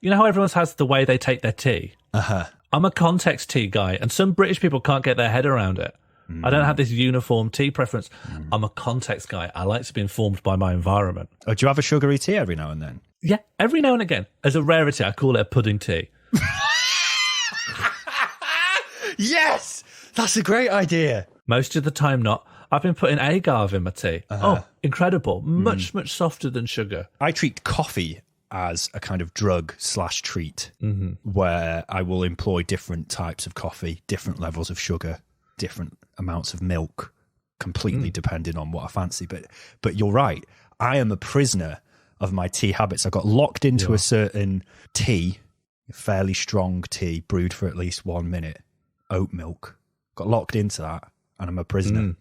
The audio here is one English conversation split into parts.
You know how everyone has the way they take their tea? Uh-huh. I'm a context tea guy, and some British people can't get their head around it. I don't have this uniform tea preference. I'm a context guy. I like to be informed by my environment. Oh, do you have a sugary tea every now and then? Yeah, every now and again. As a rarity, I call it a pudding tea. Yes! That's a great idea. Most of the time not. I've been putting agave in my tea. Oh, incredible. Much softer than sugar. I treat coffee as a kind of drug/treat where I will employ different types of coffee, different levels of sugar, different amounts of milk, completely depending on what I fancy. But you're right. I am a prisoner of my tea habits. I got locked into a certain tea, a fairly strong tea, brewed for at least 1 minute, oat milk. Got locked into that, and I'm a prisoner.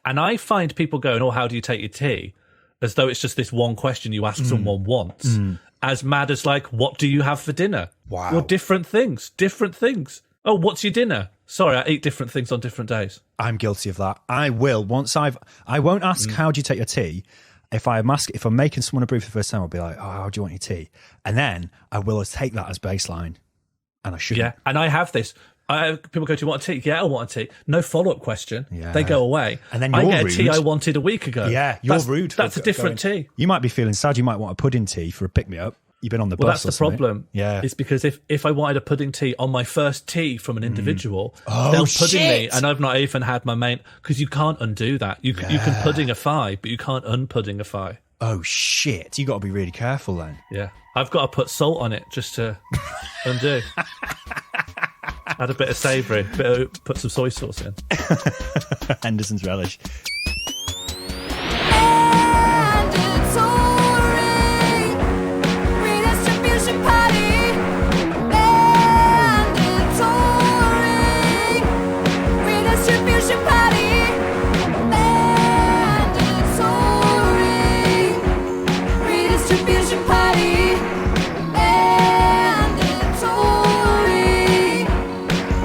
And I find people going, oh, how do you take your tea? As though it's just this one question you ask someone once. As mad as like, what do you have for dinner? Wow. Well, different things. Oh, what's your dinner? Sorry, I eat different things on different days. I'm guilty of that. I will. I won't ask, how do you take your tea? If I'm making someone a brew for the first time, I'll be like, oh, how do you want your tea? And then I will take that as baseline. And I shouldn't. Yeah, and I have this. People go, do you want a tea? Yeah, I want a tea. No follow-up question. Yeah. They go away. And then I you're get a rude. tea I wanted a week ago. Yeah, you're rude. That's a different tea. You might be feeling sad. You might want a pudding tea for a pick-me-up. You've been on the bus. Well, that's or the something. problem. Yeah. It's because if I wanted a pudding tea on my first tea from an individual, they'll pudding me, and I've not even had my main, because you can't undo that. You can pudding a fi, but you can't unpudding a fi. Oh, shit. You got to be really careful then. Yeah. I've got to put salt on it just to undo. Add a bit of savoury, put some soy sauce in. Henderson's relish. Redistribution Party. Redistribution Party. Redistribution Party.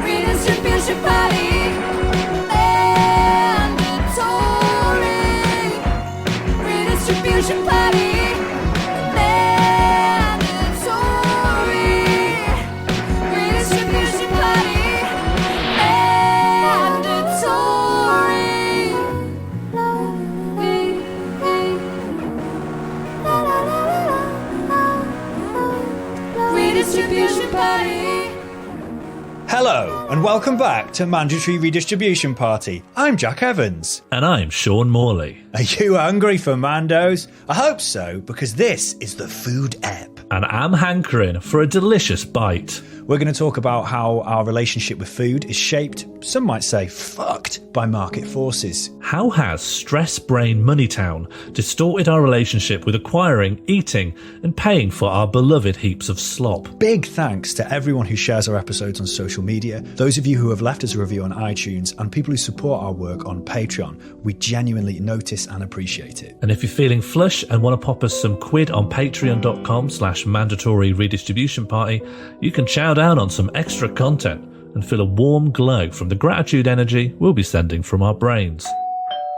Redistribution Party. Redistribution Party. Redistribution Party. Redistribution Party. Hello, and welcome back to Mandatory Redistribution Party. I'm Jack Evans. And I'm Sean Morley. Are you hungry for Mandos? I hope so, because this is the Food Ep. And I'm hankering for a delicious bite. We're going to talk about how our relationship with food is shaped, some might say fucked, by market forces. How has Stressbrain Moneytown distorted our relationship with acquiring, eating, and paying for our beloved heaps of slop? Big thanks to everyone who shares our episodes on social media, those of you who have left us a review on iTunes, and people who support our work on Patreon. We genuinely notice and appreciate it. And if you're feeling flush and want to pop us some quid on patreon.com/mandatory redistribution party, you can chow down on some extra content and feel a warm glow from the gratitude energy we'll be sending from our brains.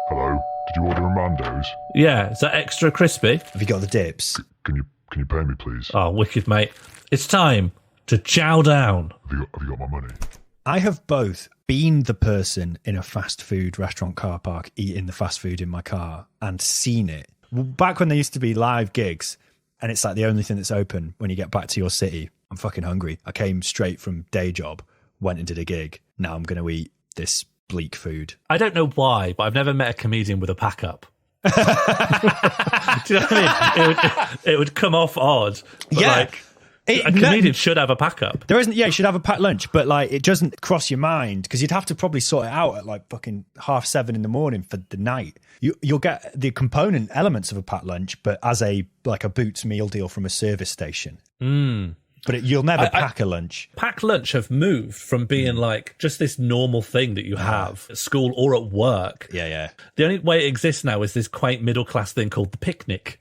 Hello, did you order a Mando's? Yeah, is that extra crispy? Have you got the dips? Can you pay me, please? Oh, wicked, mate. It's time to chow down. Have you got my money? I have both been the person in a fast food restaurant car park eating the fast food in my car and seen it. Back when there used to be live gigs, and it's like the only thing that's open when you get back to your city. I'm fucking hungry. I came straight from day job, went and did a gig. Now I'm going to eat this bleak food. I don't know why, but I've never met a comedian with a pack up. Do you know what I mean? It would come off odd. But Yeah. a comedian should have a pack up. There isn't, yeah, you should have a packed lunch, but like it doesn't cross your mind because you'd have to probably sort it out at like fucking 7:30 in the morning for the night. You'll get the component elements of a packed lunch, but as a Boots meal deal from a service station. But you'll never pack a lunch. Packed lunch have moved from being like just this normal thing that you have at school or at work. Yeah. The only way it exists now is this quaint middle class thing called the picnic.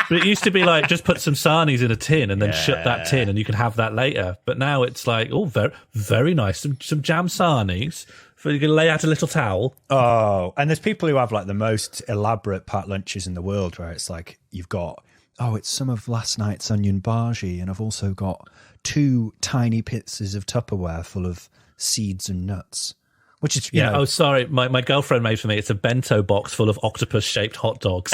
But it used to be like, just put some sarnies in a tin and then shut that tin and you can have that later. But now it's like, oh, very, very nice. Some jam sarnies. You can lay out a little towel. Oh, and there's people who have like the most elaborate packed lunches in the world where it's like you've got oh, it's some of last night's onion bhaji, and I've also got 2 tiny pieces of Tupperware full of seeds and nuts. Which is, you know, oh, sorry. My girlfriend made for me. It's a bento box full of octopus-shaped hot dogs.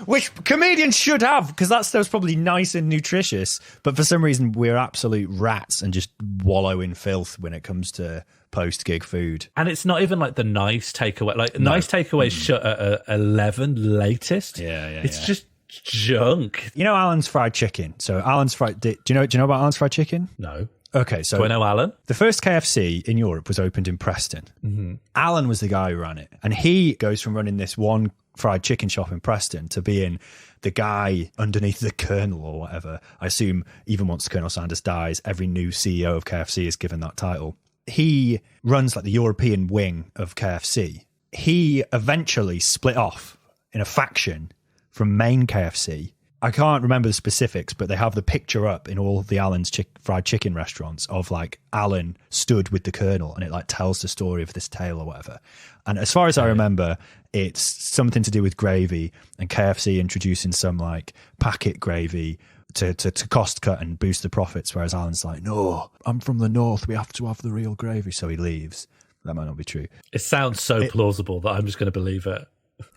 Which comedians should have, because that stuff's probably nice and nutritious. But for some reason, we're absolute rats and just wallow in filth when it comes to post-gig food. And it's not even like the nice takeaway. Like, nice takeaways shut at 11 latest. It's just junk. You know Alan's Fried Chicken? So Alan's Fried... Do you know about Alan's Fried Chicken? No. Okay, so... Do I know Alan? The first KFC in Europe was opened in Preston. Mm-hmm. Alan was the guy who ran it. And he goes from running this one fried chicken shop in Preston to being the guy underneath the Colonel or whatever. I assume even once Colonel Sanders dies, every new CEO of KFC is given that title. He runs like the European wing of KFC. He eventually split off in a faction from main KFC. I can't remember the specifics, but they have the picture up in all of the Alan's fried chicken restaurants of like Alan stood with the Colonel, and it like tells the story of this tale or whatever. And as far as I remember, it's something to do with gravy and KFC introducing some like packet gravy to cost cut and boost the profits. Whereas Alan's like, no, I'm from the north. We have to have the real gravy. So he leaves. That might not be true. It sounds so plausible that I'm just going to believe it.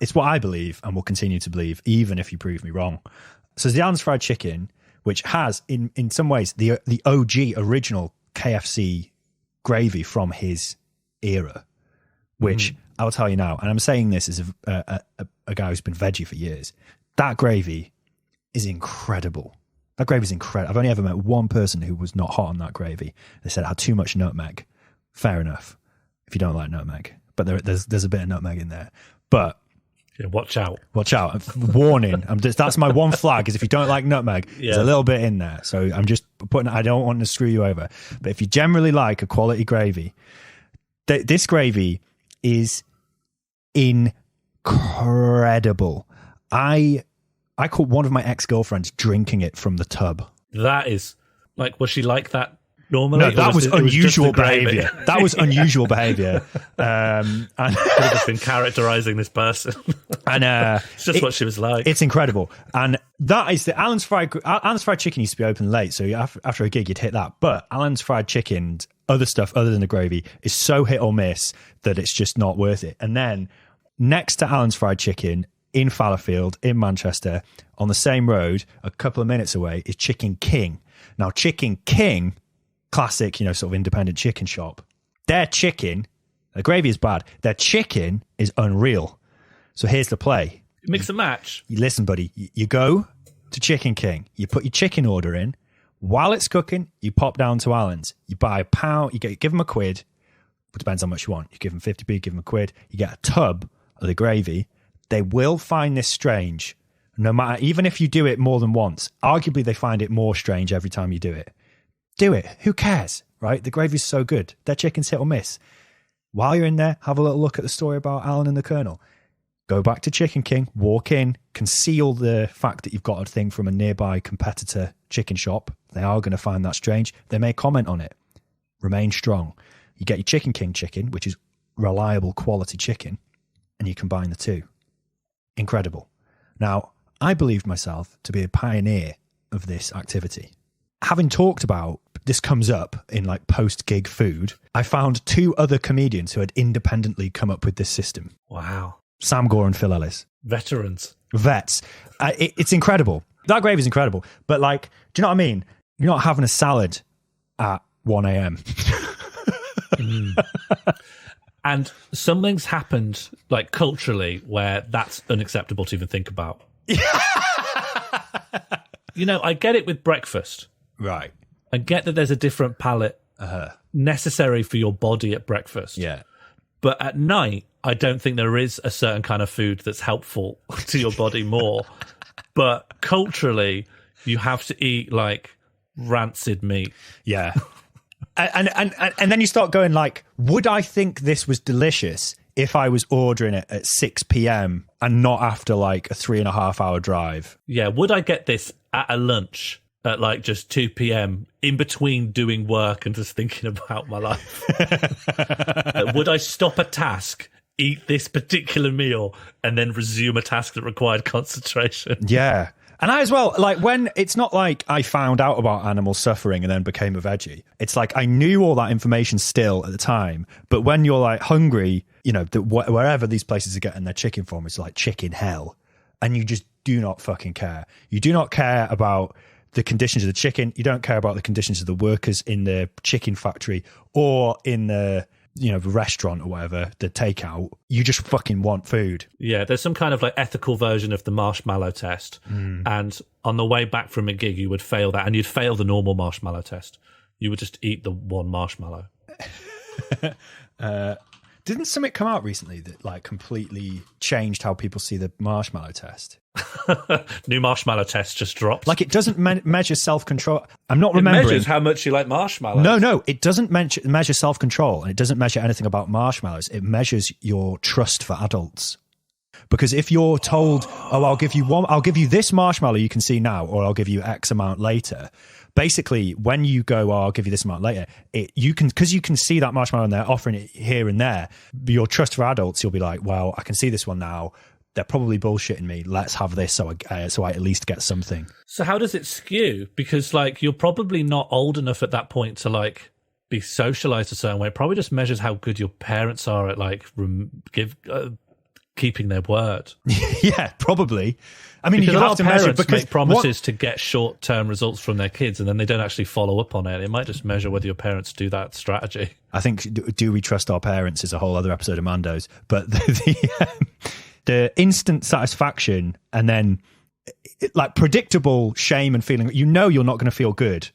It's what I believe and will continue to believe, even if you prove me wrong. So the Alan's Fried Chicken, which has, in some ways, the OG original KFC gravy from his era, which I'll tell you now, and I'm saying this as a guy who's been veggie for years, that gravy is incredible. That gravy is incredible. I've only ever met one person who was not hot on that gravy. They said it had too much nutmeg. Fair enough, if you don't like nutmeg. But there's a bit of nutmeg in there. But... yeah, watch out. Watch out. Warning. That's my one flag, is if you don't like nutmeg, there's a little bit in there. So I'm just putting, I don't want to screw you over. But if you generally like a quality gravy, this gravy is incredible. I caught one of my ex-girlfriends drinking it from the tub. That is, like, was she like that normally? No, that was unusual behaviour. That was unusual behaviour. And could have just been characterising this person. And it's just what she was like. It's incredible. And that is the Alan's Fried Chicken used to be open late, so after a gig you'd hit that. But Alan's Fried Chicken, other stuff other than the gravy, is so hit or miss that it's just not worth it. And then next to Alan's Fried Chicken in Fallowfield in Manchester, on the same road, a couple of minutes away, is Chicken King. Now, Chicken King, classic, sort of independent chicken shop. Their chicken, the gravy is bad. Their chicken is unreal. So here's the play. Mix and match. You listen, buddy. You go to Chicken King. You put your chicken order in. While it's cooking, you pop down to Alan's. You buy a pound. You give them a quid. It depends how much you want. You give them 50p, give them a quid. You get a tub of the gravy. They will find this strange. No matter, even if you do it more than once, arguably they find it more strange every time you do it. Do it. Who cares, right? The gravy's so good. Their chicken's hit or miss. While you're in there, have a little look at the story about Alan and the Colonel. Go back to Chicken King, walk in, conceal the fact that you've got a thing from a nearby competitor chicken shop. They are going to find that strange. They may comment on it. Remain strong. You get your Chicken King chicken, which is reliable quality chicken, and you combine the two. Incredible. Now, I believed myself to be a pioneer of this activity. Having talked about this comes up in like post-gig food, I found 2 other comedians who had independently come up with this system. Wow. Sam Gore and Phil Ellis. Veterans. Vets. It's incredible. That gravy is incredible. But like, do you know what I mean? You're not having a salad at 1 a.m. And something's happened, like culturally, where that's unacceptable to even think about. I get it with breakfast. Right. I get that there's a different palate necessary for your body at breakfast. Yeah. But at night, I don't think there is a certain kind of food that's helpful to your body more. But culturally, you have to eat like rancid meat. Yeah. And then you start going like, would I think this was delicious if I was ordering it at 6 p.m. and not after like a 3.5 hour drive? Yeah. Would I get this at a lunch at like just 2 p.m. in between doing work and just thinking about my life? Would I stop a task eat this particular meal and then resume a task that required concentration. Yeah. And I as well, like when it's not like I found out about animal suffering and then became a veggie. It's like I knew all that information still at the time. But when you're like hungry, you know, wherever these places are getting their chicken from, it's like chicken hell. And you just do not fucking care. You do not care about the conditions of the chicken. You don't care about the conditions of the workers in the chicken factory or in the, you know, the restaurant or whatever, the takeout. You just fucking want food. Yeah, there's some kind of like ethical version of the marshmallow test. And on the way back from a gig, you would fail that, and you'd fail the normal marshmallow test. You would just eat the one marshmallow. Didn't something come out recently that like completely changed how people see the marshmallow test? New marshmallow test just dropped. Like it doesn't measure self-control. I'm not remembering. It measures how much you like marshmallows. No, it doesn't measure self-control, and it doesn't measure anything about marshmallows. It measures your trust for adults. Because if you're told, "Oh, I'll give you this marshmallow you can see now, or I'll give you X amount later," basically, when you go, "Oh, I'll give you this amount later," because you can see that marshmallow and they're offering it here and there. Your trust for adults, you'll be like, "Well, I can see this one now. They're probably bullshitting me. Let's have this so I at least get something." So how does it skew? Because like you're probably not old enough at that point to like be socialized a certain way. It probably just measures how good your parents are at like keeping their word. Yeah, probably. I mean, because you a lot have of to measure parents because make promises to get short-term results from their kids, and then they don't actually follow up on it. It might just measure whether your parents do that strategy. I think do we trust our parents is a whole other episode of Mando's, but the instant satisfaction and then like predictable shame and feeling, you know, you're not going to feel good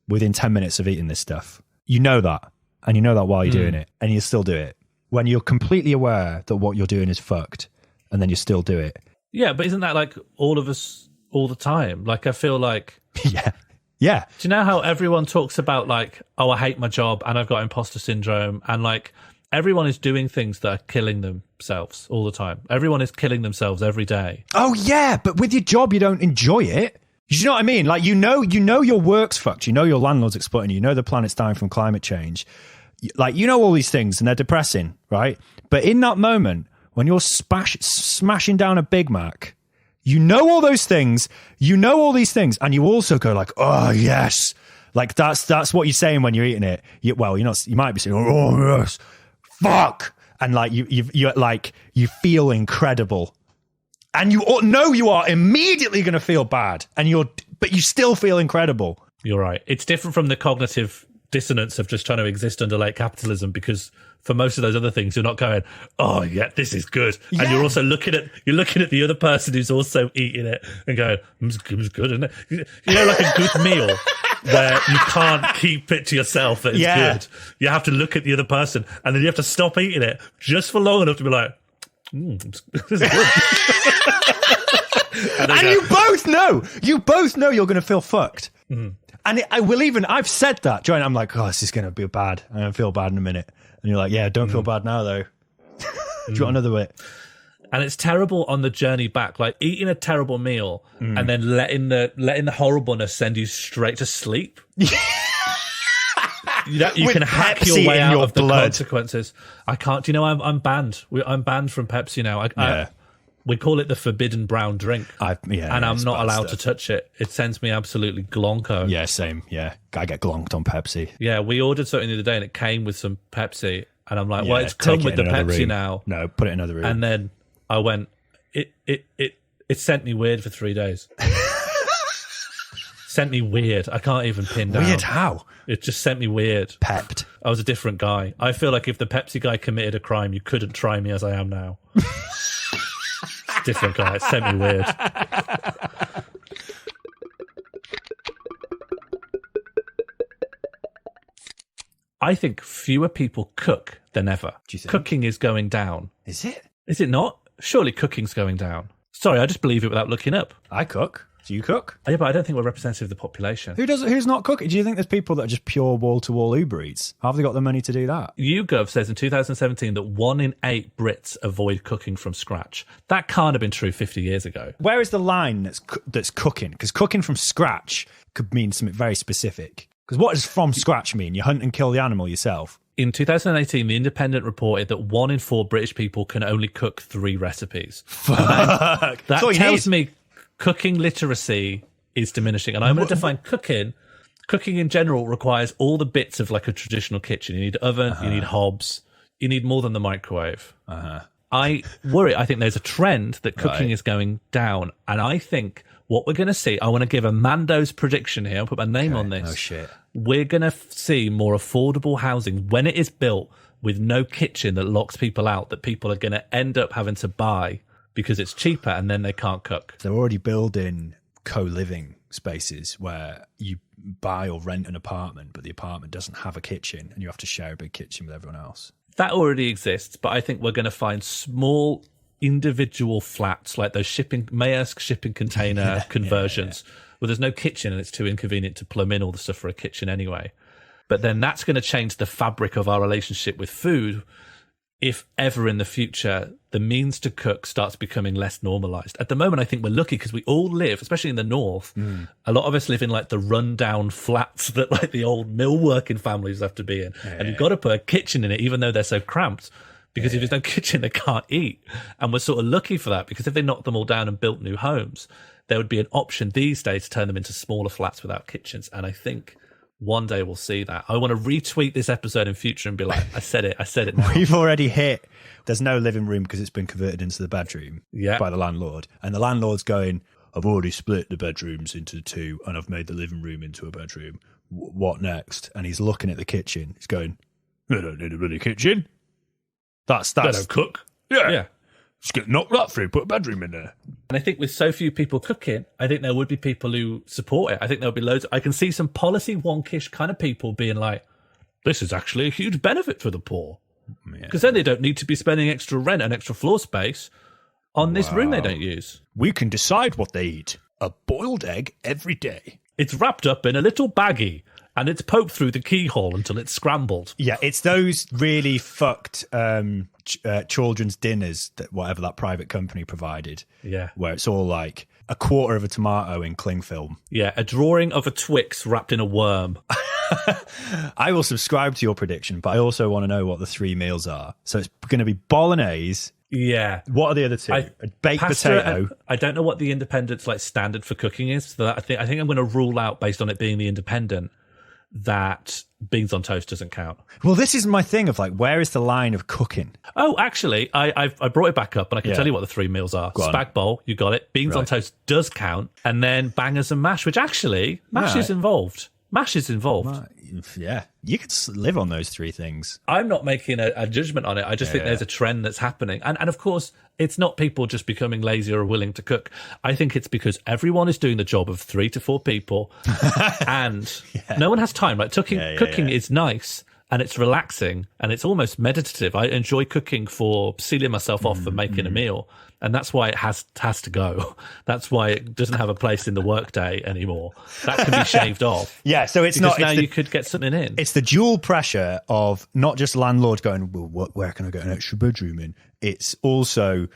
within 10 minutes of eating this stuff. You know that, and you know that while you're doing it, and you still do it. When you're completely aware that what you're doing is fucked, and then you still do it. Yeah, but isn't that like all of us all the time? Like I feel like... Yeah. Do you know how everyone talks about like, oh, I hate my job and I've got imposter syndrome, and like everyone is doing things that are killing themselves all the time. Everyone is killing themselves every day. Oh yeah, but with your job you don't enjoy it. You know what I mean? Like you know your work's fucked. You know your landlord's exploiting you. You know the planet's dying from climate change. Like you know all these things and they're depressing, right? But in that moment when you're smashing down a Big Mac, you know all those things, you know all these things, and you also go like, oh yes, like that's what you're saying when you're eating it. You might be saying, oh yes, fuck, and like you feel incredible, and you know you are immediately going to feel bad, but you still feel incredible. You're right. It's different from the cognitive dissonance of just trying to exist under late capitalism, because for most of those other things, you're not going, oh yeah, this is good. Yeah. And you're also looking at the other person who's also eating it and going, it's good, isn't it? You know, like a good meal where you can't keep it to yourself that it's good. You have to look at the other person, and then you have to stop eating it just for long enough to be like, this is good. and you both know you're going to feel fucked. Mm-hmm. And I've said that, Joanne, I'm like, oh, this is going to be bad. I'm going to feel bad in a minute. And you're like, yeah, don't feel bad now, though. Do you want another bit? And it's terrible on the journey back, like eating a terrible meal and then letting the horribleness send you straight to sleep. You can hack Pepsi your way out of the blood. consequences. I can't. Do you know, I'm banned. I'm banned from Pepsi now. We call it the forbidden brown drink. And I'm not allowed to touch it. It sends me absolutely glonko. Yeah, same. Yeah. I get glonked on Pepsi. Yeah, we ordered something the other day and it came with some Pepsi. And I'm like, well, it's come with the Pepsi room. now. No, put it in another room. And then I went, it sent me weird for 3 days. Sent me weird. I can't even pin down. Weird how? It just sent me weird. Pepped. I was a different guy. I feel like if the Pepsi guy committed a crime, you couldn't try me as I am now. Different guy. It sent me weird. I think fewer people cook than ever. Do you think? Cooking is going down. Is it? Is it not? Surely cooking's going down. Sorry, I just believe it without looking up. I cook. Do you cook? Yeah, but I don't think we're representative of the population. Who's not cooking? Do you think there's people that are just pure wall-to-wall Uber Eats? How have they got the money to do that? YouGov says in 2017 that 1 in 8 Brits avoid cooking from scratch. That can't have been true 50 years ago. Where is the line that's cooking? Because cooking from scratch could mean something very specific. Because what does from scratch mean? You hunt and kill the animal yourself? In 2018, The Independent reported that 1 in 4 British people can only cook 3 recipes. Fuck. That tells me cooking literacy is diminishing. And I'm going to define cooking. Cooking in general requires all the bits of like a traditional kitchen. You need oven, you need hobs, you need more than the microwave. I think there's a trend that cooking is going down. And I think what we're going to see, I want to give a Mando's prediction here. I'll put my name on this. Oh, shit. We're going to see more affordable housing when it is built with no kitchen that locks people out, that people are going to end up having to buy because it's cheaper and then they can't cook. They're already building co-living spaces where you buy or rent an apartment, but the apartment doesn't have a kitchen and you have to share a big kitchen with everyone else. That already exists, but I think we're going to find small individual flats like those Maersk shipping container conversions where there's no kitchen and it's too inconvenient to plumb in all the stuff for a kitchen anyway. But then that's going to change the fabric of our relationship with food if ever in the future the means to cook starts becoming less normalized. At the moment, I think we're lucky because we all live, especially in the north, a lot of us live in like the rundown flats that like the old mill working families have to be in. And you've got to put a kitchen in it, even though they're so cramped. Because if there's no kitchen, they can't eat. And we're sort of lucky for that, because if they knocked them all down and built new homes, there would be an option these days to turn them into smaller flats without kitchens. And I think one day we'll see that. I want to retweet this episode in future and be like, I said it now. We've already hit, there's no living room because it's been converted into the bedroom by the landlord. And the landlord's going, I've already split the bedrooms into 2 and I've made the living room into a bedroom. What next? And he's looking at the kitchen. He's going, I don't need a bloody kitchen. That's They don't cook. Yeah. Just get knocked that through, put a bedroom in there. And I think with so few people cooking, I think there would be people who support it. I think there would be loads. I can see some policy wonkish kind of people being like, this is actually a huge benefit for the poor. Because then they don't need to be spending extra rent and extra floor space on this room they don't use. We can decide what they eat. A boiled egg every day. It's wrapped up in a little baggie and it's poked through the keyhole until it's scrambled. Yeah, it's those really fucked children's dinners that whatever that private company provided. Yeah. Where it's all like a quarter of a tomato in cling film. Yeah, a drawing of a Twix wrapped in a worm. I will subscribe to your prediction, but I also want to know what the 3 meals are. So it's going to be bolognese. Yeah. What are the other 2? A baked potato. I don't know what the Independent's like standard for cooking is. So I think I'm going to rule out, based on it being the Independent, that beans on toast doesn't count. Well, this is my thing of like, where is the line of cooking? Oh, actually, I brought it back up and I can tell you what the 3 meals are. Spag bowl, you got it. Beans on toast does count. And then bangers and mash, which actually, mash is involved. Mash is involved. Yeah, you could live on those 3 things. I'm not making a judgment on it. I just think there's a trend that's happening. And of course, it's not people just becoming lazy or willing to cook. I think it's because everyone is doing the job of 3 to 4 people and no one has time. Like cooking is nice and it's relaxing and it's almost meditative. I enjoy cooking for sealing myself off for making a meal. And that's why it has to go. That's why it doesn't have a place in the workday anymore. That can be shaved off. Yeah, so it's because not... now you could get something in. It's the dual pressure of not just landlord going, well, where can I get an extra bedroom in? It's also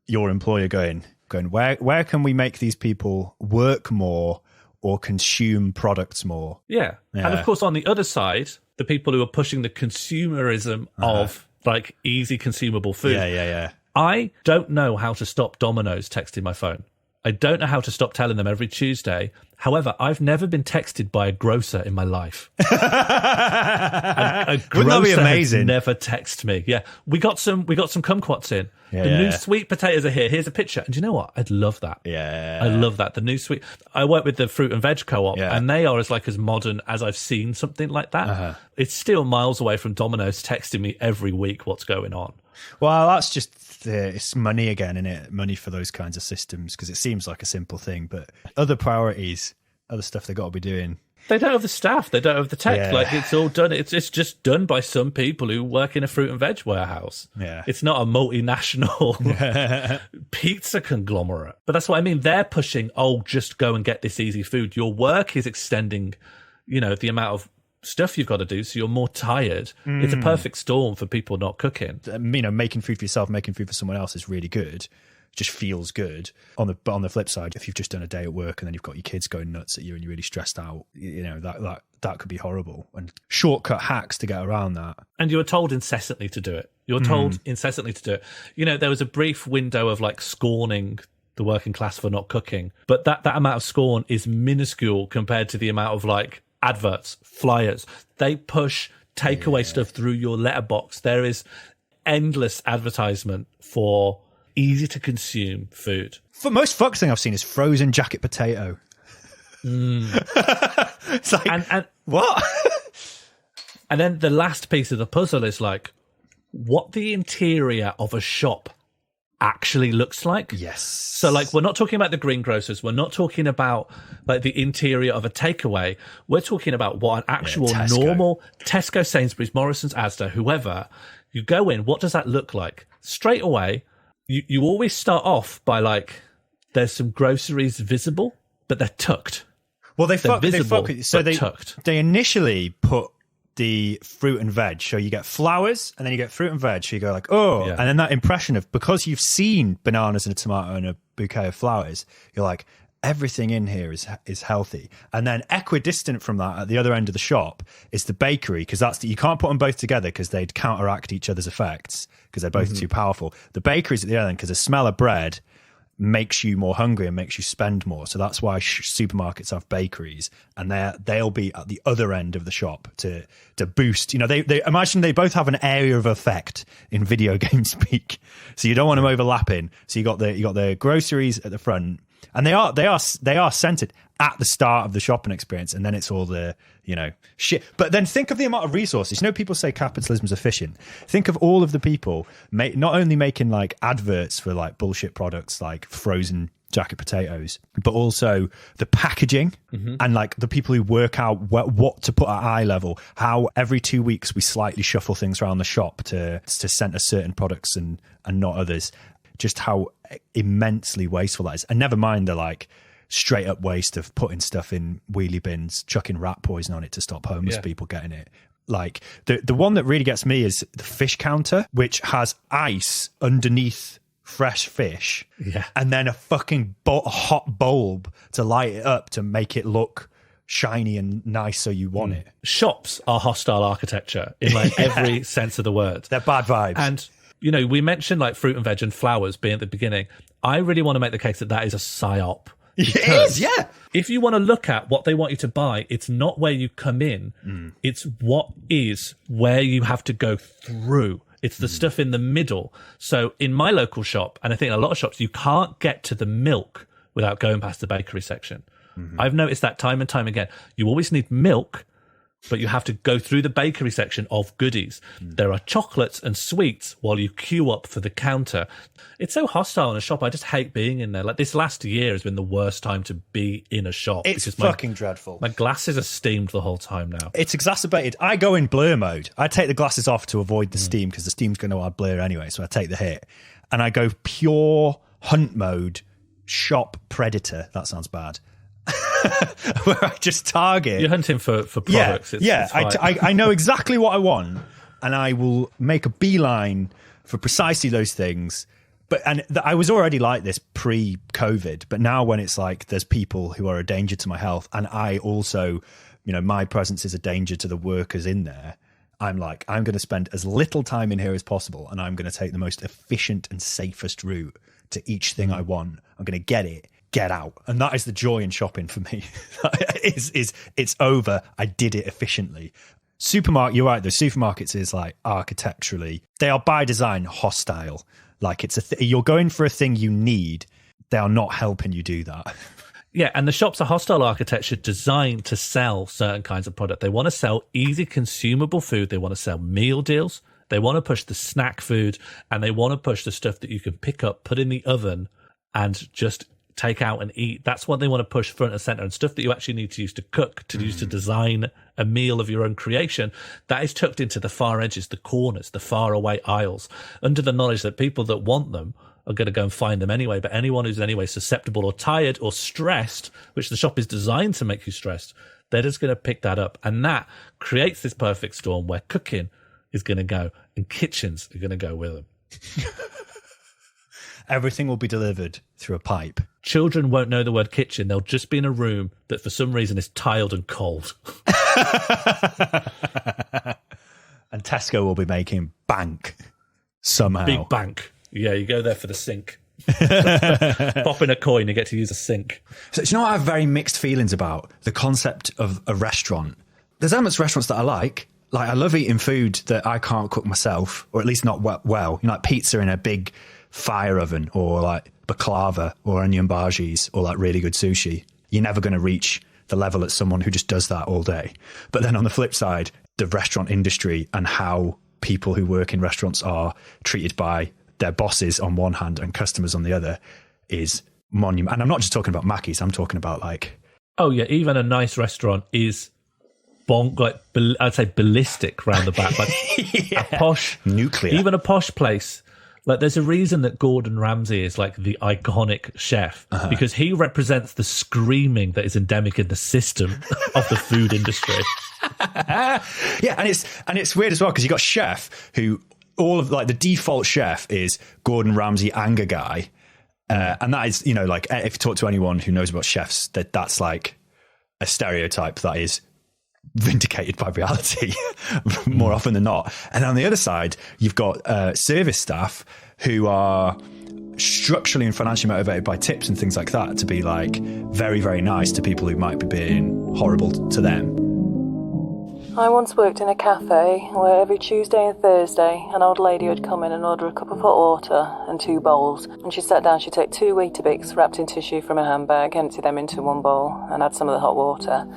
your employer going, where can we make these people work more or consume products more? Yeah. And of course, on the other side, the people who are pushing the consumerism of like easy consumable food. Yeah. I don't know how to stop Domino's texting my phone. I don't know how to stop telling them every Tuesday. However, I've never been texted by a grocer in my life. a grocer Wouldn't that be amazing? Has never texted me. Yeah, we got some kumquats in. The new sweet potatoes are here. Here's a picture. And do you know what? I'd love that. Yeah, I love that. The new sweet. I work with the fruit and veg co-op, and they are as modern as I've seen something like that. It's still miles away from Domino's texting me every week what's going on. Well, that's just it's money again, isn't it? Money for those kinds of systems, because it seems like a simple thing, but other priorities, other stuff they got to be doing. They don't have the staff. They don't have the tech. Yeah. Like it's all done. It's just done by some people who work in a fruit and veg warehouse. Yeah, it's not a multinational pizza conglomerate. But that's what I mean. They're pushing. Oh, just go and get this easy food. Your work is extending. The amount of stuff you've got to do, so you're more tired. It's a perfect storm for people not cooking. Making food for yourself, making food for someone else is really good. just feels good. But on the flip side, if you've just done a day at work and then you've got your kids going nuts at you and you're really stressed out, that could be horrible. And shortcut hacks to get around that. And you were told incessantly to do it. You're told incessantly to do it. There was a brief window of like scorning the working class for not cooking, but that amount of scorn is minuscule compared to the amount of like adverts, flyers. They push takeaway stuff through your letterbox. There is endless advertisement for easy to consume food. The most fucked thing I've seen is frozen jacket potato. It's like, And what? And then the last piece of the puzzle is like what the interior of a shop actually looks like. Yes. So like we're not talking about the greengrocers. We're not talking about like the interior of a takeaway. We're talking about what an actual normal Tesco, Sainsbury's, Morrison's, Asda, whoever, you go in, what does that look like? Straight away, you always start off by like, there's some groceries visible, but they're tucked. Well, they tucked. They initially put the fruit and veg. So you get flowers and then you get fruit and veg. So you go like, oh, and then that impression of, because you've seen bananas and a tomato and a bouquet of flowers, you're like, everything in here is healthy. And then equidistant from that, at the other end of the shop, is the bakery, because you can't put them both together because they'd counteract each other's effects because they're both too powerful. The bakery's at the other end because the smell of bread makes you more hungry and makes you spend more. So that's why supermarkets have bakeries, and they'll be at the other end of the shop to boost. They imagine they both have an area of effect in video game speak. So you don't want them overlapping. So you got the groceries at the front, and they are centered at the start of the shopping experience, and then it's all the shit. But then think of the amount of resources. People say capitalism is efficient. Think of all of the people not only making like adverts for like bullshit products like frozen jacket potatoes, but also the packaging and like the people who work out what to put at eye level, how every 2 weeks we slightly shuffle things around the shop to center certain products and not others. Just how immensely wasteful that is. And never mind the like straight up waste of putting stuff in wheelie bins, chucking rat poison on it to stop homeless people getting it. Like the one that really gets me is the fish counter, which has ice underneath fresh fish, and then a fucking hot bulb to light it up to make it look shiny and nice so you want it. Shops are hostile architecture in like every sense of the word. They're bad vibes. And we mentioned like fruit and veg and flowers being at the beginning. I really want to make the case that is a psyop. It is, yeah. If you want to look at what they want you to buy, it's not where you come in. It's where you have to go through. It's the stuff in the middle. So in my local shop, and I think in a lot of shops, you can't get to the milk without going past the bakery section. I've noticed that time and time again. You always need milk, but you have to go through the bakery section of goodies. There are chocolates and sweets while you queue up for the counter. It's so hostile in a shop. I just hate being in there. Like this last year has been the worst time to be in a shop. It's fucking dreadful. My glasses are steamed the whole time now. It's exacerbated. I go in blur mode. I take the glasses off to avoid the steam because the steam's going to add blur anyway. So I take the hit and I go pure hunt mode, shop predator. That sounds bad. Where I just target. You're hunting for products. I know exactly what I want, and I will make a beeline for precisely those things. But I was already like this pre-COVID, but now when it's like there's people who are a danger to my health, and I also, my presence is a danger to the workers in there. I'm like, I'm going to spend as little time in here as possible, and I'm going to take the most efficient and safest route to each thing I want. I'm going to get out, and that is the joy in shopping for me. It's over. I did it efficiently. Supermarket, you're right. The supermarkets is like architecturally, they are by design hostile. Like it's you're going for a thing you need. They are not helping you do that. Yeah, and the shops are hostile architecture designed to sell certain kinds of product. They want to sell easy consumable food. They want to sell meal deals. They want to push the snack food, and they want to push the stuff that you can pick up, put in the oven, and just take out and eat. That's what they want to push front and center, and stuff that you actually need to use to cook, to use to design a meal of your own creation. That is tucked into the far edges, the corners, the far away aisles, under the knowledge that people that want them are going to go and find them anyway. But anyone who's anyway susceptible or tired or stressed, which the shop is designed to make you stressed, they're just going to pick that up. And that creates this perfect storm where cooking is going to go and kitchens are going to go with them. Everything will be delivered through a pipe. Children won't know the word kitchen. They'll just be in a room that for some reason is tiled and cold. And Tesco will be making bank somehow. Big bank. Yeah, you go there for the sink. Pop in a coin, you get to use a sink. So, do you know what I have very mixed feelings about? The concept of a restaurant. There's elements of restaurants that I like. Like, I love eating food that I can't cook myself, or at least not well. You know, like pizza in a big fire oven, or like baklava, or onion bhajis, or like really good sushi. You're never going to reach the level at someone who just does that all day. But then on the flip side, the restaurant industry and how people who work in restaurants are treated by their bosses on one hand and customers on the other is monument. And I'm not just talking about Mackey's, I'm talking about like... Oh yeah, even a nice restaurant is I'd say ballistic round the back. Like a posh... Nuclear. Even a posh place. Like, there's a reason that Gordon Ramsay is like the iconic chef, because he represents the screaming that is endemic in the system of the food industry. Yeah, and it's weird as well, because you got chef who... all of like the default chef is Gordon Ramsay anger guy, and that is, you know, like if you talk to anyone who knows about chefs, that's like a stereotype that is vindicated by reality more often than not. And on the other side, you've got service staff who are structurally and financially motivated by tips and things like that to be like very, very nice to people who might be being horrible to them. I once worked in a cafe where every Tuesday and Thursday an old lady would come in and order a cup of hot water and 2 bowls. When she sat down, she'd take 2 Weetabix wrapped in tissue from her handbag, empty them into one bowl and add some of the hot water.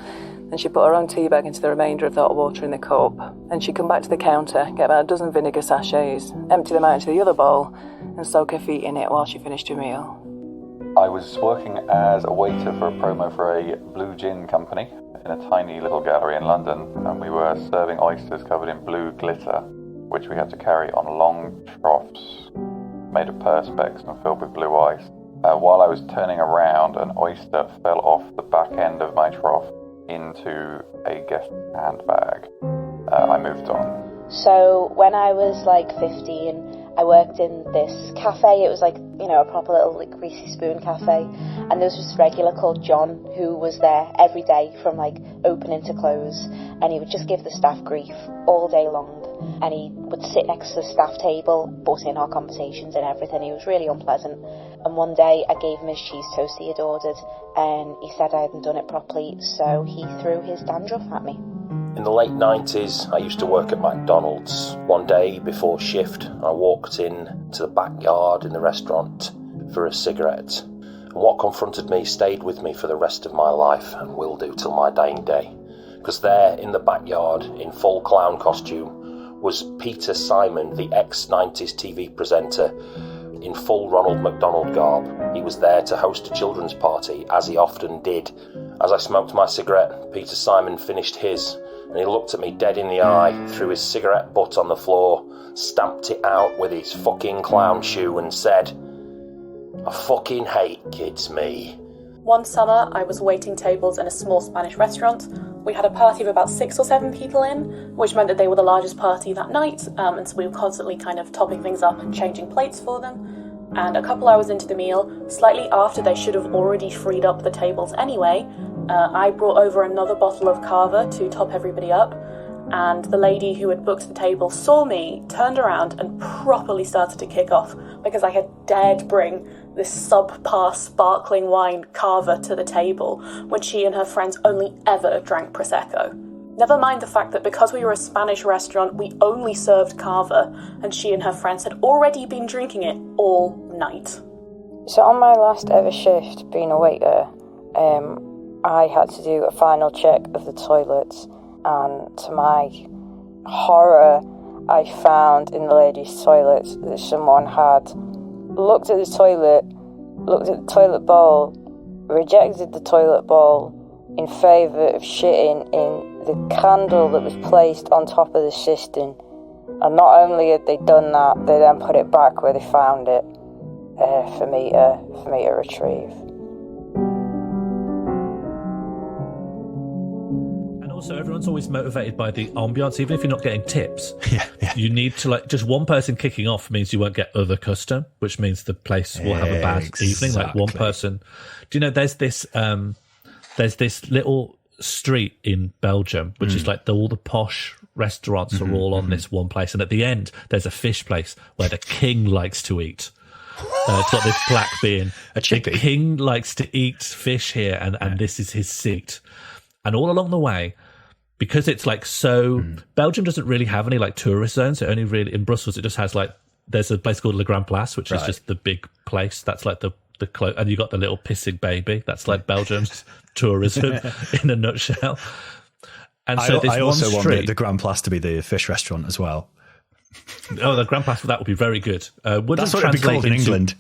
Then she'd put her own tea bag into the remainder of the hot water in the cup. Then she'd come back to the counter, get about a dozen vinegar sachets, empty them out into the other bowl and soak her feet in it while she finished her meal. I was working as a waiter for a promo for a blue gin company in a tiny little gallery in London, and we were serving oysters covered in blue glitter, which we had to carry on long troughs made of perspex and filled with blue ice. While I was turning around, an oyster fell off the back end of my trough into a guest handbag. I moved on. So when I was like 15, I worked in this cafe. It was like, you know, a proper little like greasy spoon cafe. And there was this regular called John who was there every day from like opening to close. And he would just give the staff grief all day long. And he would sit next to the staff table, butt in our conversations and everything. He was really unpleasant. And one day I gave him his cheese toast he had ordered. And he said I hadn't done it properly. So he threw his dandruff at me. In the late 90s, I used to work at McDonald's. One day before shift, I walked in to the backyard in the restaurant for a cigarette. And what confronted me stayed with me for the rest of my life and will do till my dying day. Because there in the backyard, in full clown costume, was Peter Simon, the ex-90s TV presenter, in full Ronald McDonald garb. He was there to host a children's party, as he often did. As I smoked my cigarette, Peter Simon finished his, and he looked at me dead in the eye, threw his cigarette butt on the floor, stamped it out with his fucking clown shoe and said, "I fucking hate kids, me." One summer, I was waiting tables in a small Spanish restaurant. We had a party of about 6 or 7 people in, which meant that they were the largest party that night, and so we were constantly kind of topping things up and changing plates for them. And a couple hours into the meal, slightly after they should have already freed up the tables anyway, I brought over another bottle of cava to top everybody up, and the lady who had booked the table saw me, turned around and properly started to kick off because I had dared bring this subpar sparkling wine cava to the table when she and her friends only ever drank Prosecco. Never mind the fact that because we were a Spanish restaurant, we only served cava, and she and her friends had already been drinking it all night. So on my last ever shift being a waiter, I had to do a final check of the toilets, and to my horror, I found in the ladies' toilets that someone had looked at the toilet bowl, rejected the toilet bowl in favour of shitting in the candle that was placed on top of the cistern. And not only had they done that, they then put it back where they found it for me to retrieve. And also, everyone's always motivated by the ambiance. Even if you're not getting tips, Yeah. you need to just one person kicking off means you won't get other custom, which means the place will have a bad evening. Like one person. Do you know there's this little street in Belgium which is like all the posh restaurants are all on this one place, and at the end there's a fish place where the king likes to eat. It's got this plaque being A chippy. The king likes to eat fish here, and this is his seat. And all along the way, because it's like Belgium doesn't really have any like tourist zones. It only really, in Brussels, it just has like, there's a place called Le Grand Place, which is just the big place. That's like the and you got the little pissing baby. That's like Belgium's tourism in a nutshell. And so I also one street, want the Grand Place to be the fish restaurant as well. Oh, the Grand Place, that would be very good. That's what it'd be called in England.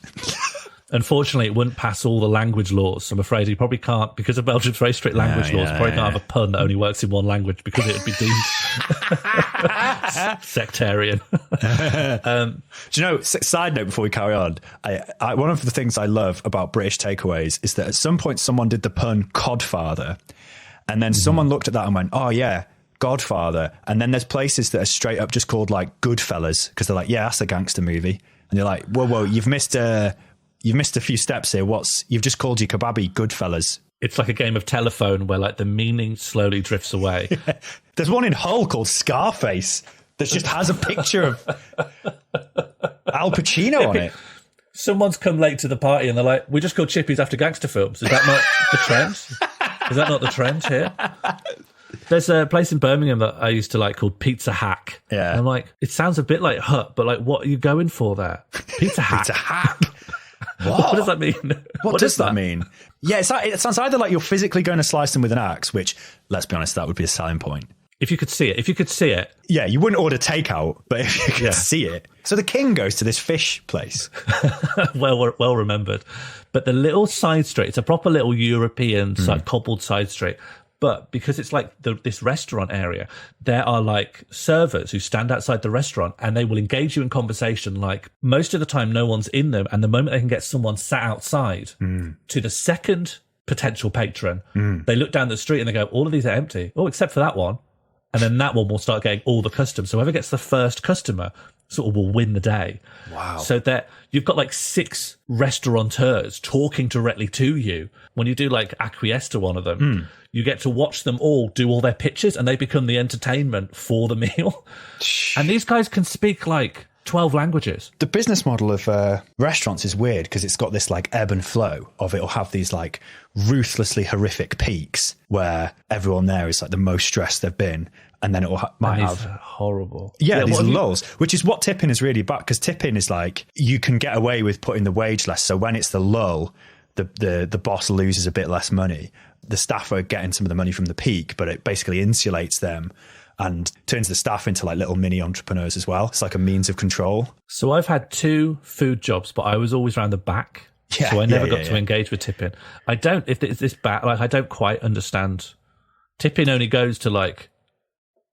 Unfortunately, it wouldn't pass all the language laws. I'm afraid you probably can't, because of Belgium's very strict language laws, probably can't have a pun that only works in one language because it would be deemed sectarian. Do you know, side note before we carry on, I one of the things I love about British takeaways is that at some point someone did the pun Codfather, and then someone looked at that and went, oh yeah, Godfather. And then there's places that are straight up just called like Goodfellas, because they're like, yeah, that's a gangster movie. And you're like, whoa, you've missed a few steps here. You've just called your kebabi Goodfellas. It's like a game of telephone where like the meaning slowly drifts away. Yeah. There's one in Hull called Scarface that just has a picture of Al Pacino on it. Someone's come late to the party and they're like, we just called chippies after gangster films. Is that not the trend? Is that not the trend here? There's a place in Birmingham that I used to like called Pizza Hack. Yeah. And I'm like, it sounds a bit like Hut, but like, what are you going for there? Pizza Hack. Pizza Hack. What does that mean? What does that mean? Yeah, it sounds either like you're physically going to slice them with an axe, which, let's be honest, that would be a selling point. If you could see it. Yeah, you wouldn't order takeout, but if you could see it. So the king goes to this fish place. well remembered. But the little side street, it's a proper little European cobbled side street. But because it's like this restaurant area, there are like servers who stand outside the restaurant and they will engage you in conversation. Like most of the time, no one's in them. And the moment they can get someone sat outside to the second potential patron, they look down the street and they go, all of these are empty. Oh, except for that one. And then that one will start getting all the customers. So whoever gets the first customer sort of will win the day. Wow. So that you've got like 6 restaurateurs talking directly to you. When you do like acquiesce to one of them, you get to watch them all do all their pitches and they become the entertainment for the meal. And these guys can speak like 12 languages. The business model of restaurants is weird because it's got this like ebb and flow of it'll have these like ruthlessly horrific peaks where everyone there is like the most stressed they've been. And then it might have horrible. Yeah, these lulls, which is what tipping is really about, because tipping is like you can get away with putting the wage less. So when it's the lull, the boss loses a bit less money. The staff are getting some of the money from the peak, but it basically insulates them and turns the staff into like little mini entrepreneurs as well. It's like a means of control. So I've had 2 food jobs, but I was always around the back. Yeah, so I never got to engage with tipping. I don't quite understand. Tipping only goes to like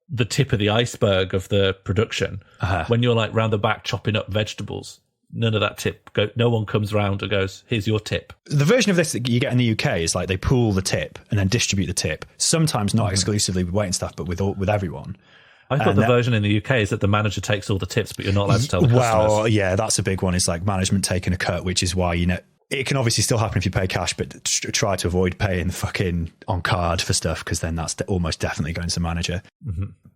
the tip of the iceberg of the production. When you're like round the back chopping up vegetables, none of that tip. No one comes round and goes, here's your tip. The version of this that you get in the UK is like they pool the tip and then distribute the tip. Sometimes not exclusively with waiting staff, but with everyone. I thought the version in the UK is that the manager takes all the tips, but you're not allowed to tell the customers. Well, yeah, that's a big one. It's like management taking a cut, which is why, it can obviously still happen if you pay cash, but try to avoid paying fucking on card for stuff, because then that's almost definitely going to the manager.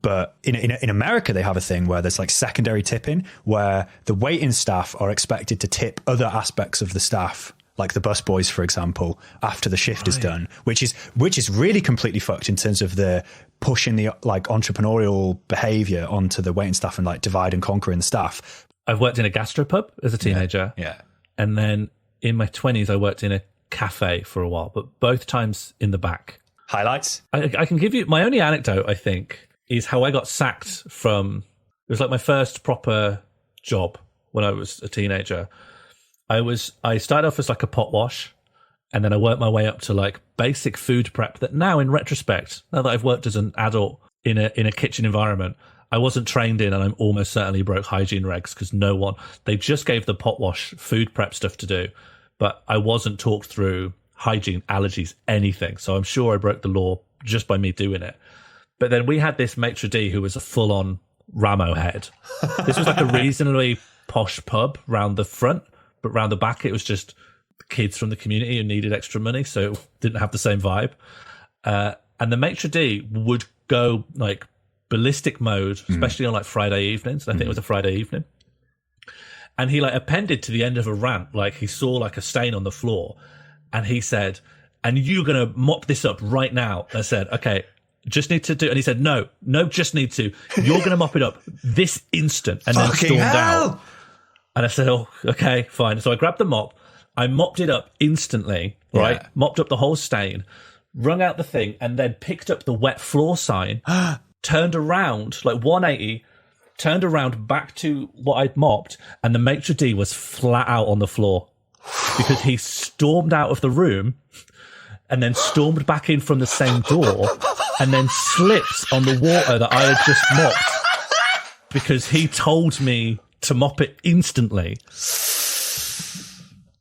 But in America, they have a thing where there's like secondary tipping, where the waiting staff are expected to tip other aspects of the staff, like the busboys, for example, after the shift is done, which is really completely fucked in terms of the pushing the like entrepreneurial behavior onto the waiting staff and like divide and conquering the staff. I've worked in a gastropub as a teenager. Yeah. And then in my 20s, I worked in a cafe for a while, but both times in the back. Highlights? I can give you my only anecdote, I think, is how I got sacked from, it was like my first proper job when I was a teenager. I started off as like a pot wash, and then I worked my way up to like basic food prep that now in retrospect, now that I've worked as an adult in a kitchen environment, I wasn't trained in, and I'm almost certainly broke hygiene regs because they just gave the pot wash food prep stuff to do, but I wasn't talked through hygiene, allergies, anything. So I'm sure I broke the law just by me doing it. But then we had this maitre d' who was a full-on Ramo head. This was like a reasonably posh pub round the front, but round the back it was just kids from the community who needed extra money, so it didn't have the same vibe. And the maitre d' would go like ballistic mode, especially on like Friday evenings. I think it was a Friday evening. And he like appended to the end of a rant, like he saw like a stain on the floor, and he said, "And you're going to mop this up right now." I said, "Okay, just need to do," and he said, no, just need to. You're going to mop it up this instant, and then stormed out. And I said, "Oh, okay, fine." So I grabbed the mop, I mopped it up instantly, right? Yeah. Mopped up the whole stain, wrung out the thing, and then picked up the wet floor sign, turned around like 180. Turned around back to what I'd mopped, and the maitre d' was flat out on the floor because he stormed out of the room and then stormed back in from the same door and then slips on the water that I had just mopped because he told me to mop it instantly.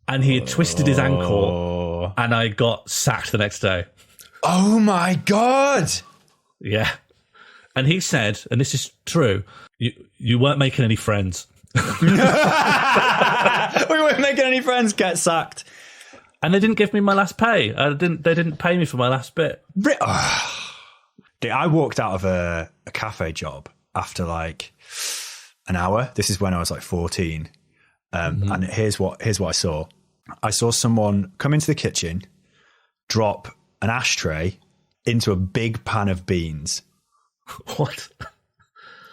And he had twisted his ankle, and I got sacked the next day. Oh my God! Yeah. And he said, and this is true, you weren't making any friends. We weren't making any friends, get sacked. And they didn't give me my last pay. They didn't pay me for my last bit. I walked out of a cafe job after like an hour. This is when I was like 14. And here's what I saw. I saw someone come into the kitchen, drop an ashtray into a big pan of beans. What?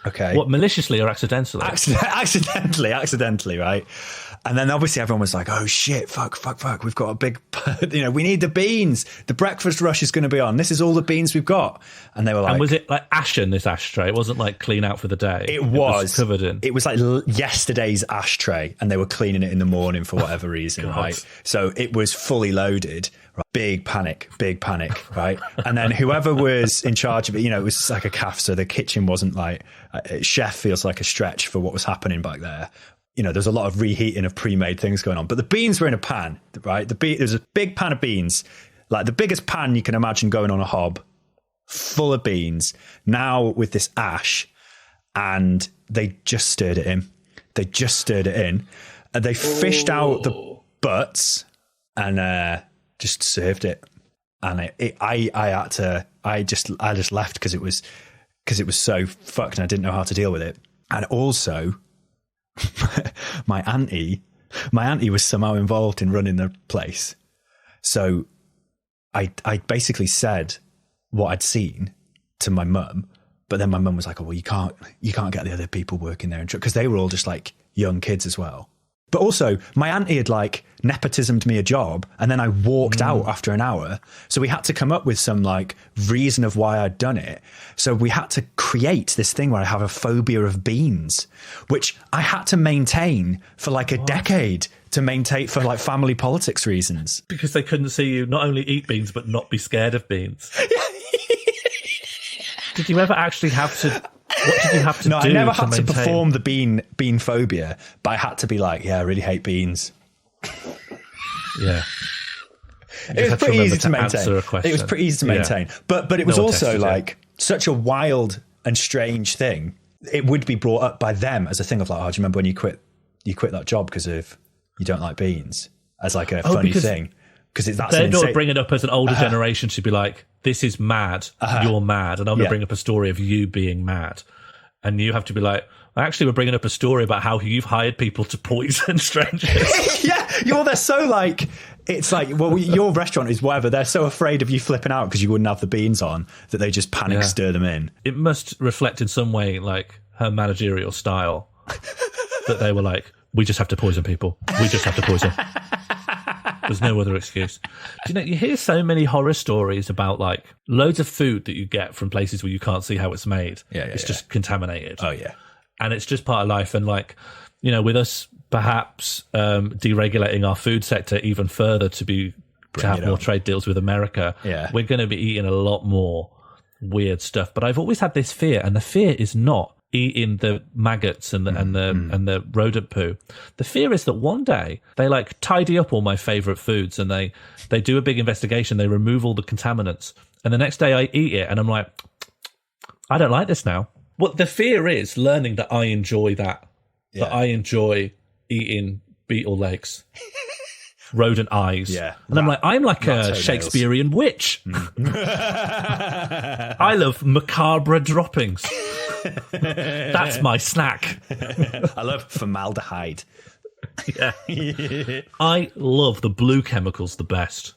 Okay. What, maliciously or accidentally? Accidentally, right? And then obviously everyone was like, "Oh shit, fuck. We've got a big, we need the beans. The breakfast rush is going to be on. This is all the beans we've got." And they were like... And was it like ashen, this ashtray? It wasn't like clean out for the day. It was covered in. It was like yesterday's ashtray, and they were cleaning it in the morning for whatever reason, right? So it was fully loaded. Right? Big panic, right? And then whoever was in charge of it, it was like a cafe, so the kitchen wasn't like... chef feels like a stretch for what was happening back there. There's a lot of reheating of pre-made things going on, but the beans were in a pan, right? There's a big pan of beans, like the biggest pan you can imagine going on a hob, full of beans, now with this ash, and they just stirred it in. And they fished out the butts and just served it. And I just left because it was so fucked and I didn't know how to deal with it. And also, my auntie was somehow involved in running the place. So I basically said what I'd seen to my mum, but then my mum was like, "Oh, well, you can't get the other people working there," because they were all just like young kids as well. But also, my auntie had like nepotismed me a job, and then I walked out after an hour. So we had to come up with some like reason of why I'd done it. So we had to create this thing where I have a phobia of beans, which I had to maintain for like a decade to maintain for like family politics reasons. Because they couldn't see you not only eat beans, but not be scared of beans. Did you ever actually have to... What did you have to do? No, I never had maintain? to perform the bean phobia, but I had to be like, yeah, I really hate beans. Yeah. It was pretty easy to maintain. But it was also like such a wild and strange thing. It would be brought up by them as a thing of like, "Oh, do you remember when you quit that job because of you don't like beans?" As like a funny thing. Because they're not bring it up as an older generation to be like, "This is mad, you're mad," and I'm going to bring up a story of you being mad, and you have to be like, "Actually, we're bringing up a story about how you've hired people to poison strangers." Yeah, they're so like, it's like, well, your restaurant is whatever. They're so afraid of you flipping out because you wouldn't have the beans on that they just panic stir them in. It must reflect in some way like her managerial style that they were like, "We just have to poison people. We just have to poison." There's no other excuse. Do you hear so many horror stories about like loads of food that you get from places where you can't see how it's made. It's just contaminated. Oh yeah. And it's just part of life. And like, with us perhaps deregulating our food sector even further to have more trade deals with America, we're going to be eating a lot more weird stuff. But I've always had this fear, and the fear is not eating the maggots and the rodent poo. The fear is that one day they like tidy up all my favorite foods and they do a big investigation. They remove all the contaminants, and the next day I eat it and I'm like, I don't like this now. Well, the fear is learning that I enjoy that. Yeah. That I enjoy eating beetle legs, rodent eyes. Yeah. And I'm like a toenails. Shakespearean witch. I love macabre droppings. That's my snack. I love formaldehyde. Yeah. I love the blue chemicals the best.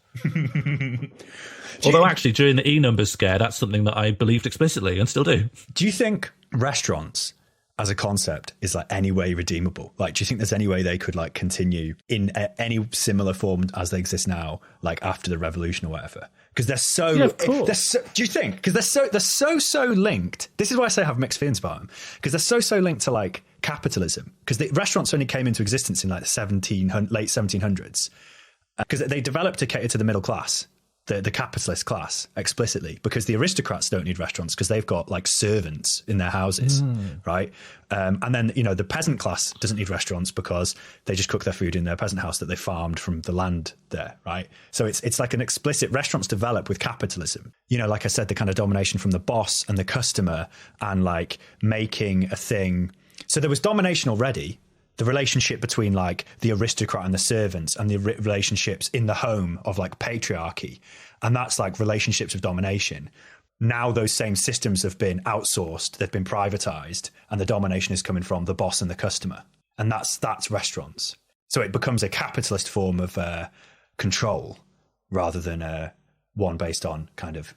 Although actually during the E-numbers scare, that's something that I believed explicitly and still do. Do you think restaurants as a concept is like any way redeemable? Like, do you think there's any way they could like continue in any similar form as they exist now, like after the revolution or whatever? Because they're so, Yeah, of course. do you think? Because they're so linked. This is why I say I have mixed feelings about them. Because they're so linked to like capitalism. Because the restaurants only came into existence in like the late 1700s. Because they developed to cater to the middle class. The capitalist class explicitly, because the aristocrats don't need restaurants because they've got like servants in their houses, right? And then, you know, the peasant class doesn't need restaurants because they just cook their food in their peasant house that they farmed from the land there, right? So it's like an explicit, restaurants develop with capitalism. You know, like I said, the kind of domination from the boss and the customer and like making a thing. So there was domination already. The relationship between like the aristocrat and the servants and the relationships in the home of like patriarchy. And that's like relationships of domination. Now those same systems have been outsourced, they've been privatized, and the domination is coming from the boss and the customer. And that's restaurants. So it becomes a capitalist form of control rather than one based on kind of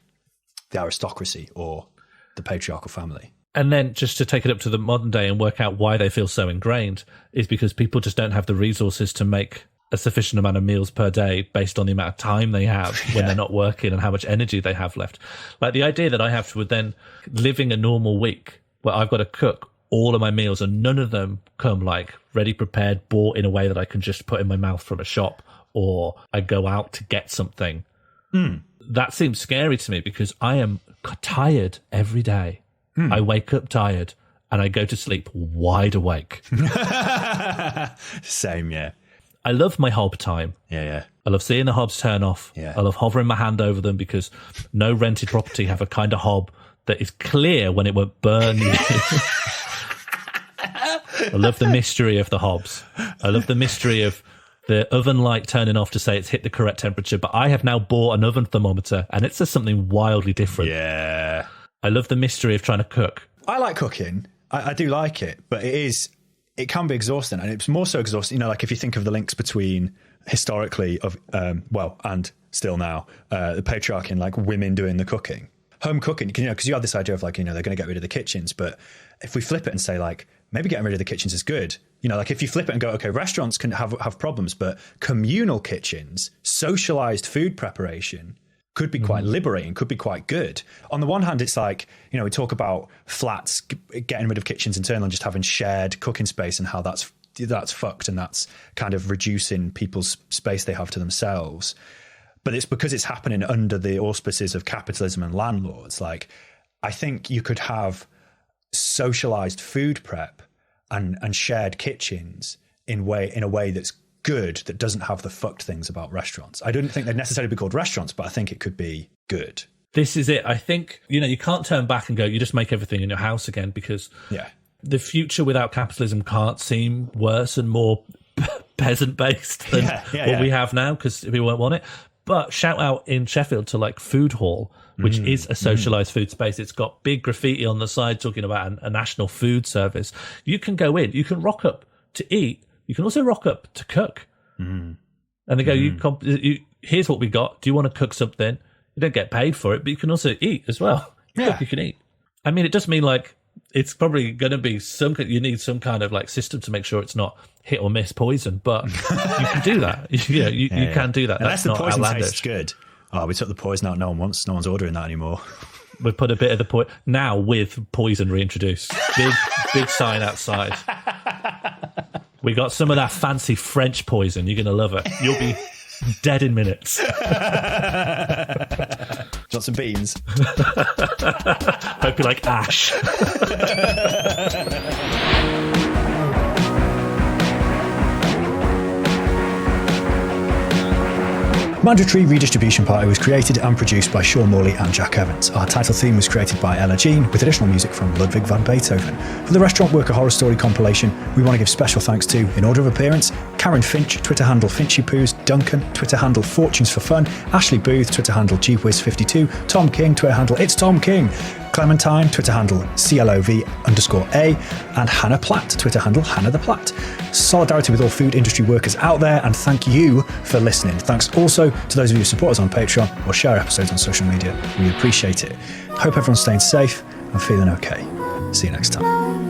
the aristocracy or the patriarchal family. And then just to take it up to the modern day and work out why they feel so ingrained is because people just don't have the resources to make a sufficient amount of meals per day based on the amount of time they have when they're not working and how much energy they have left. Like the idea that I have to then living a normal week where I've got to cook all of my meals and none of them come like ready, prepared, bought in a way that I can just put in my mouth from a shop or I go out to get something. That seems scary to me because I am tired every day. I wake up tired and I go to sleep wide awake. Same, yeah. I love my hob time. Yeah. I love seeing the hobs turn off. Yeah. I love hovering my hand over them because no rented property have a kind of hob that is clear when it won't burn you. I love the mystery of the hobs. I love the mystery of the oven light turning off to say it's hit the correct temperature. But I have now bought an oven thermometer and it says something wildly different. Yeah. I love the mystery of trying to cook. I like cooking. I do like it, but it can be exhausting, and it's more so exhausting. You know, like if you think of the links between historically of and still now the patriarchy and like women doing the cooking, home cooking. Because you have this idea of like, you know, they're going to get rid of the kitchens, but if we flip it and say like maybe getting rid of the kitchens is good. You know, like if you flip it and go, okay, restaurants can have problems, but communal kitchens, socialized food preparation could be quite liberating, could be quite good. On the one hand, it's like, you know, we talk about flats getting rid of kitchens internally and just having shared cooking space and how that's fucked and that's kind of reducing people's space they have to themselves. But it's because it's happening under the auspices of capitalism and landlords. Like, I think you could have socialized food prep and shared kitchens in a way that's good, that doesn't have the fucked things about restaurants. I don't think they'd necessarily be called restaurants, but I think it could be good. This is it. I think, you know, you can't turn back and go, you just make everything in your house again because the future without capitalism can't seem worse and more peasant-based than what we have now because we won't want it. But shout out in Sheffield to like Food Hall, which is a socialised food space. It's got big graffiti on the side talking about a national food service. You can go in, you can rock up to eat. You can also rock up to cook. And they go, here's what we got. Do you want to cook something? You don't get paid for it, but you can also eat as well. You can eat. I mean, it does mean like it's probably going to be you need some kind of like system to make sure it's not hit or miss poison, but you can do that. You can do that. Unless That's the not poison outlandish. tastes good. Oh, we took the poison out. No one's ordering that anymore. We put a bit of the poison now with poison reintroduced. Big sign outside. We got some of that fancy French poison. You're going to love it. You'll be dead in minutes. Got some beans. Hope you like ash. Mandatory Redistribution Party was created and produced by Sean Morley and Jack Evans. Our title theme was created by Ella Jean, with additional music from Ludwig van Beethoven. For the Restaurant Worker Horror Story compilation, we want to give special thanks to, in order of appearance, Karen Finch, Twitter handle Finchy Poos, Duncan, Twitter handle Fortunes for Fun, Ashley Booth, Twitter handle GWiz52, Tom King, Twitter handle It's Tom King, Clementine, Twitter handle CLOV_A, and Hannah Platt, Twitter handle Hannah the Platt. Solidarity with all food industry workers out there, and thank you for listening. Thanks also to those of you who support us on Patreon or share episodes on social media. We appreciate it. Hope everyone's staying safe and feeling okay. See you next time.